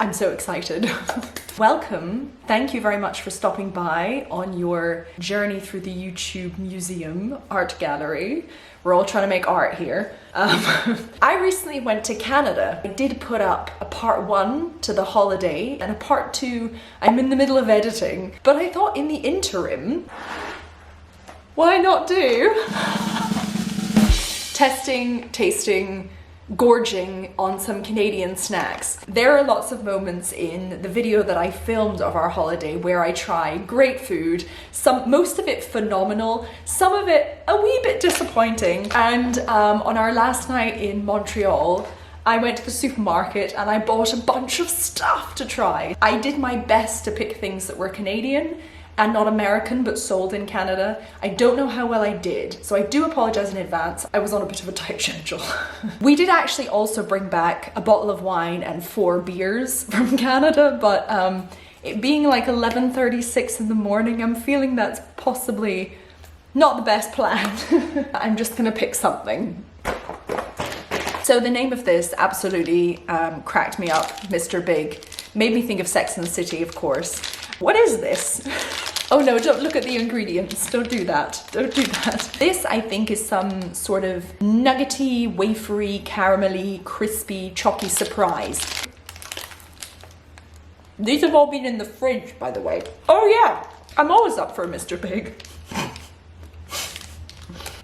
I'm so excited. Welcome. Thank you very much for stopping by on your journey through the YouTube Museum Art Gallery. We're all trying to make art here. I recently went to Canada. I did put up a part 1 to the holiday and a part 2 I'm in the middle of editing. But I thought in the interim, why not do testing, tasting, gorging on some Canadian snacks. There are lots of moments in the video that I filmed of our holiday where I try great food, most of it phenomenal, some of it a wee bit disappointing. And on our last night in Montreal, I went to the supermarket and I bought a bunch of stuff to try. I did my best to pick things that were Canadian and not American, but sold in Canada. I don't know how well I did, so I do apologize in advance. I was on a bit of a tight schedule. We did actually also bring back a bottle of wine and 4 beers from Canada, but it being like 11:36 in the morning, I'm feeling that's possibly not the best plan. I'm just gonna pick something. So the name of this absolutely cracked me up, Mr. Big. Made me think of Sex and the City, of course. What is this? Oh no, don't look at the ingredients. Don't do that. Don't do that. This, I think, is some sort of nuggety, wafery, caramelly, crispy, chalky surprise. These have all been in the fridge, by the way. Oh yeah, I'm always up for a Mr. Big.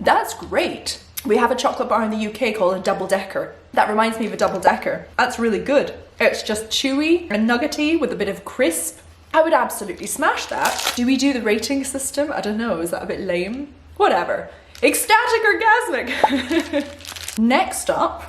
That's great. We have a chocolate bar in the UK called a double decker. That reminds me of a double decker. That's really good. It's just chewy and nuggety with a bit of crisp. I would absolutely smash that. Do we do the rating system? I don't know, is that a bit lame? Whatever. Ecstatic orgasmic. Next up,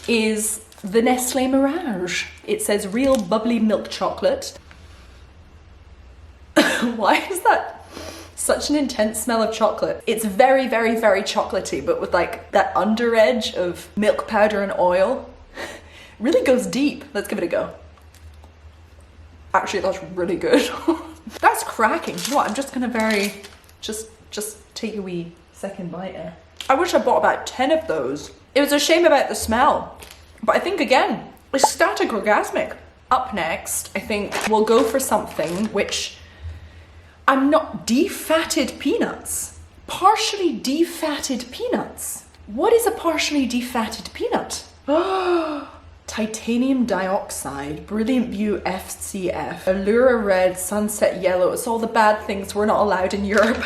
is the Nestle Mirage. It says real bubbly milk chocolate. Why is that such an intense smell of chocolate? It's very, very, very chocolatey, but with like that under edge of milk powder and oil. Really goes deep. Let's give it a go. Actually, that's really good. That's cracking. You know what? I'm just gonna just take a wee second bite there. I wish I bought about 10 of those. It was a shame about the smell, but I think again, ecstatic orgasmic. Up next, I think we'll go for something which I'm not defatted peanuts. Partially defatted peanuts. What is a partially defatted peanut? Titanium dioxide, Brilliant View FCF, Allura Red, Sunset Yellow. It's all the bad things we're not allowed in Europe.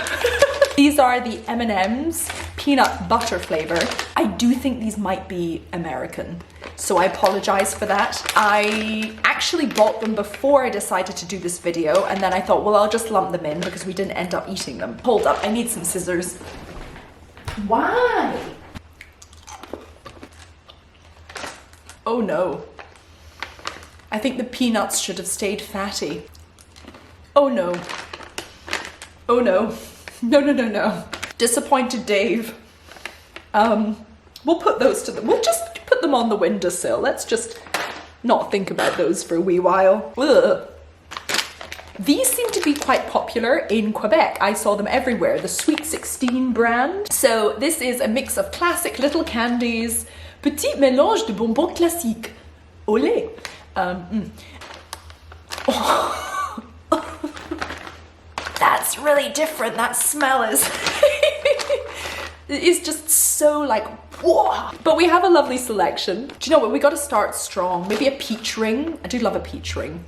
These are the M&M's peanut butter flavor. I do think these might be American, so I apologize for that. I actually bought them before I decided to do this video, and then I thought, well, I'll just lump them in because we didn't end up eating them. Hold up, I need some scissors. Why? Oh no. I think the peanuts should have stayed fatty. Oh no. Oh no. No, no, no, no. Disappointed Dave. We'll put those to we'll just put them on the windowsill. Let's just not think about those for a wee while. Ugh. These seem to be quite popular in Quebec. I saw them everywhere, the Sweet 16 brand. So this is a mix of classic little candies, petit mélange de bonbons classiques. Olé. Oh. That's really different. That smell is it is just so like whoa. But we have a lovely selection. Do you know what? We got to start strong. Maybe a peach ring. I do love a peach ring.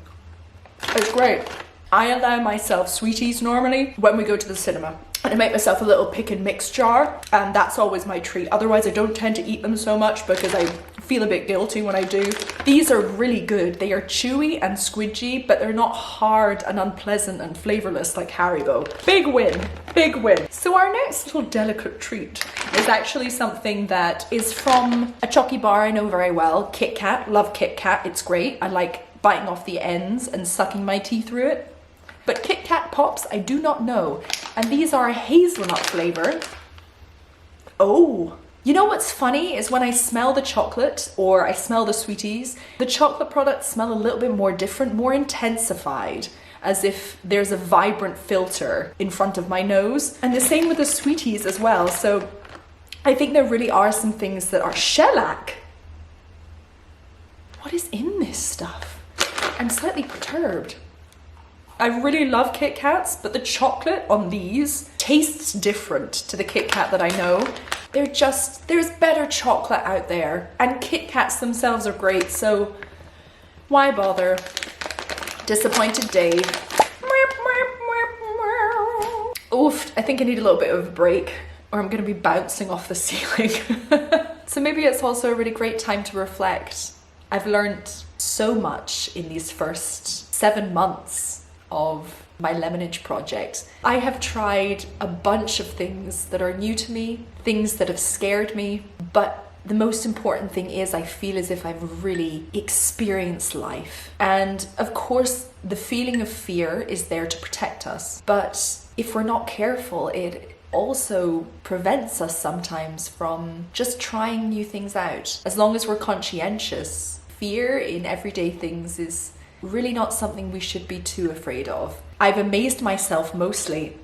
It's great. I allow myself sweeties normally when we go to the cinema. And I make myself a little pick and mix jar, and that's always my treat. Otherwise, I don't tend to eat them so much because I feel a bit guilty when I do. These are really good. They are chewy and squidgy, but they're not hard and unpleasant and flavorless like Haribo. Big win, big win. So our next little delicate treat is actually something that is from a chocolate bar I know very well, Kit Kat. Love Kit Kat, it's great. I like biting off the ends and sucking my teeth through it. But Kit Kat Pops, I do not know. And these are hazelnut flavor. Oh, you know what's funny is when I smell the chocolate or I smell the sweeties, the chocolate products smell a little bit more different, more intensified, as if there's a vibrant filter in front of my nose. And the same with the sweeties as well. So I think there really are some things that are shellac. What is in this stuff? I'm slightly perturbed. I really love Kit Kats, but the chocolate on these tastes different to the Kit Kat that I know. There's better chocolate out there, and Kit Kats themselves are great, so why bother? Disappointed Dave. Oof, I think I need a little bit of a break, or I'm gonna be bouncing off the ceiling. So maybe it's also a really great time to reflect. I've learned so much in these first 7 months of my lemonade project. I have tried a bunch of things that are new to me, things that have scared me, but the most important thing is I feel as if I've really experienced life. And of course, the feeling of fear is there to protect us, but if we're not careful, it also prevents us sometimes from just trying new things out. As long as we're conscientious, fear in everyday things is really not something we should be too afraid of. I've amazed myself mostly,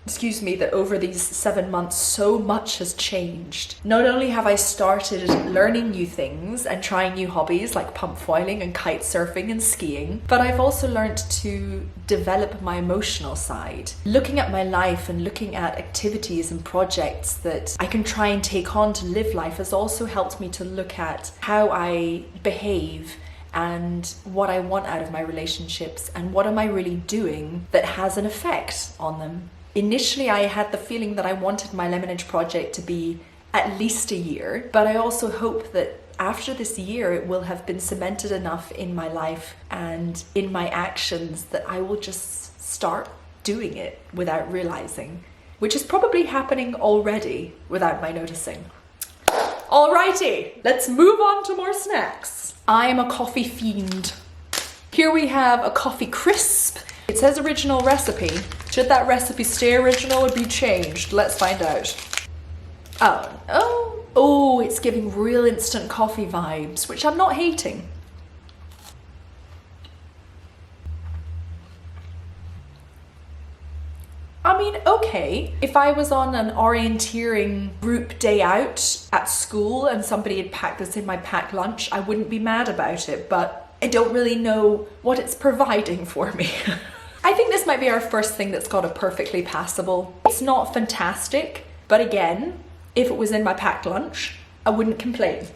that over these 7 months so much has changed. Not only have I started learning new things and trying new hobbies like pump foiling and kite surfing and skiing, but I've also learned to develop my emotional side. Looking at my life and looking at activities and projects that I can try and take on to live life has also helped me to look at how I behave and what I want out of my relationships and what am I really doing that has an effect on them. Initially, I had the feeling that I wanted my lemonade project to be at least a year, but I also hope that after this year, it will have been cemented enough in my life and in my actions that I will just start doing it without realizing, which is probably happening already without my noticing. Alrighty, let's move on to more snacks. I'm a coffee fiend. Here we have a coffee crisp. It says original recipe. Should that recipe stay original or be changed? Let's find out. Oh, it's giving real instant coffee vibes, which I'm not hating. I mean, okay, if I was on an orienteering group day out at school and somebody had packed this in my packed lunch, I wouldn't be mad about it, but I don't really know what it's providing for me. I think this might be our first thing that's got a perfectly passable. It's not fantastic, but again, if it was in my packed lunch, I wouldn't complain.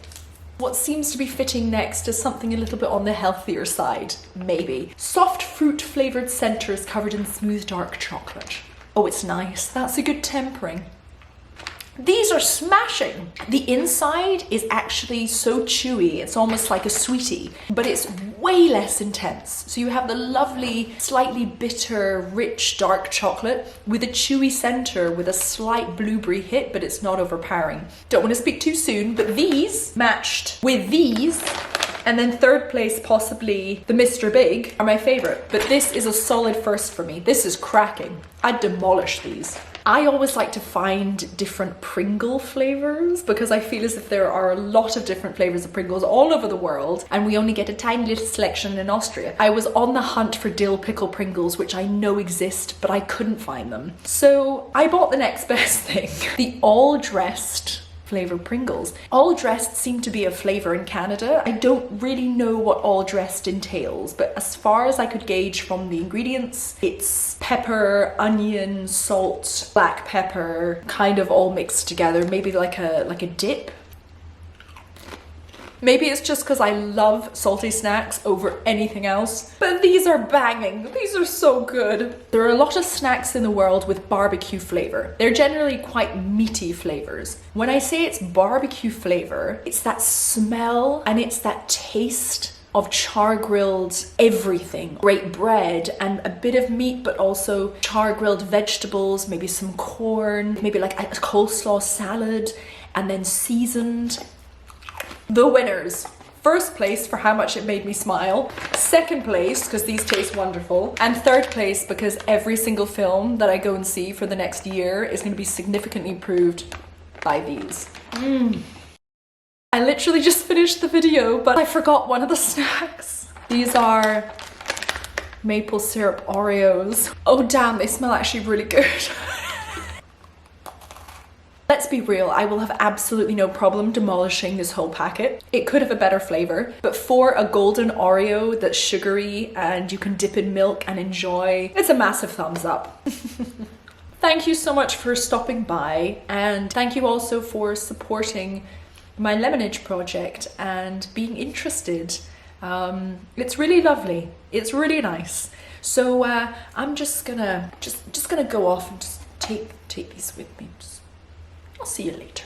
What seems to be fitting next is something a little bit on the healthier side, maybe. Soft fruit flavoured centres covered in smooth dark chocolate. Oh, it's nice. That's a good tempering. These are smashing. The inside is actually so chewy, it's almost like a sweetie, but it's way less intense. So you have the lovely, slightly bitter, rich, dark chocolate with a chewy center with a slight blueberry hit, but it's not overpowering. Don't want to speak too soon, but these matched with these, and then third place, possibly the Mr. Big, are my favorite. But this is a solid first for me. This is cracking. I'd demolish these. I always like to find different Pringle flavors because I feel as if there are a lot of different flavors of Pringles all over the world and we only get a tiny little selection in Austria. I was on the hunt for dill pickle Pringles, which I know exist, but I couldn't find them. So I bought the next best thing, the all dressed flavored Pringles. All dressed seem to be a flavor in Canada. I don't really know what all dressed entails, but as far as I could gauge from the ingredients, it's pepper, onion, salt, black pepper, kind of all mixed together, maybe like a dip. Maybe it's just because I love salty snacks over anything else, but these are banging. These are so good. There are a lot of snacks in the world with barbecue flavor. They're generally quite meaty flavors. When I say it's barbecue flavor, it's that smell and it's that taste of char-grilled everything. Great bread and a bit of meat, but also char-grilled vegetables, maybe some corn, maybe like a coleslaw salad, and then seasoned. The winners. First place for how much it made me smile, second place because these taste wonderful, and third place because every single film that I go and see for the next year is going to be significantly improved by these. I literally just finished the video, but I forgot one of the snacks. These are maple syrup Oreos. Oh damn, they smell actually really good. let's be real, I will have absolutely no problem demolishing this whole packet. It could have a better flavor, but for a golden Oreo that's sugary and you can dip in milk and enjoy, it's a massive thumbs up. Thank you so much for stopping by, and thank you also for supporting my lemonade project and being interested. It's really lovely. It's really nice. So I'm just gonna go off and just take these with me. I'll see you later.